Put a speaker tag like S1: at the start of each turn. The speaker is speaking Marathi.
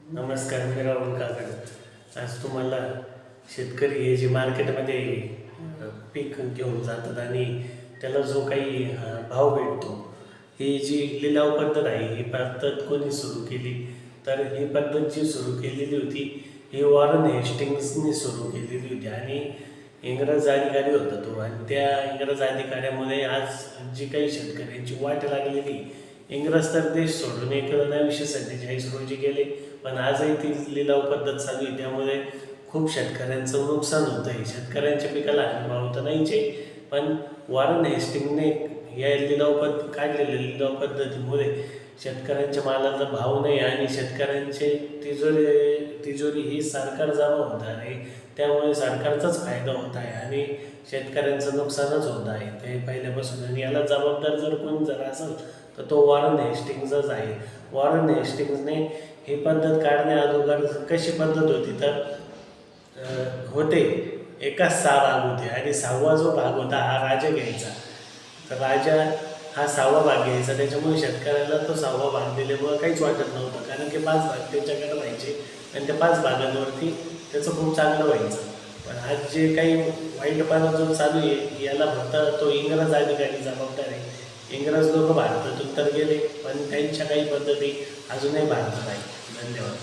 S1: नमस्कार, मी राहुल काकड. आज तुम्हाला शेतकरी हे जे मार्केटमध्ये पीक घेऊन जातात आणि त्याला जो काही भाव भेटतो, ही जी लिलाव पद्धत आहे, ही पद्धत कोणी सुरू केली? तर ही पद्धत जी सुरू केलेली होती, ही वॉरन हेस्टिंग्सनी सुरू केलेली होती आणि इंग्रज अधिकारी होता तो. आणि त्या इंग्रज अधिकाऱ्यामुळे आज जी काही शेतकऱ्यांची वाट लागलेली, इंग्रज तर देश सोडून 1947 रोजी गेले, पण आजही ती लिलाव पद्धत चालू आहे. त्यामुळे खूप शेतकऱ्यांचं नुकसान होतं आहे. शेतकऱ्यांच्या पिकाला हमीभाव तर नाहीच आहे, पण वॉरन हेस्टिंगने या काढलेल्या लिलाव पद्धतीमुळे शेतकऱ्यांच्या मालाला भाव नाही आणि शेतकऱ्यांचे तिजोरी ही सरकार जमा होत आहे. त्यामुळे सरकारचाच फायदा होत आहे आणि शेतकऱ्यांचं नुकसानच होत आहे ते पहिल्यापासून. आणि याला जबाबदार कोणी असेल तर तो वॉरन हेस्टिंग्सच आहे. वॉरन हेस्टिंग्सने ही पद्धत काढण्या अगोदर कशी पद्धत होती तर होते एका 6 भाग होते आणि 6वा जो भाग होता हा राजा घ्यायचा. तर राजा हा 6वा भाग घ्यायचा. त्याच्यामुळे शेतकऱ्याला तो 6वा भाग दिल्यामुळं काहीच वाटत नव्हतं, कारण की 5 भाग त्याच्याकडे व्हायचे आणि त्या 5 भागांवरती त्याचं खूप चांगलं व्हायचं. पण आज जे काही वाईटपणा जो चालू आहे, याला फक्त तो इंग्रज अधिकारी जबाबदार आहे. इंग्रज लोक भारतातून तर गेले, पण त्यांच्या काही पद्धती अजूनही भारतात आहे. धन्यवाद.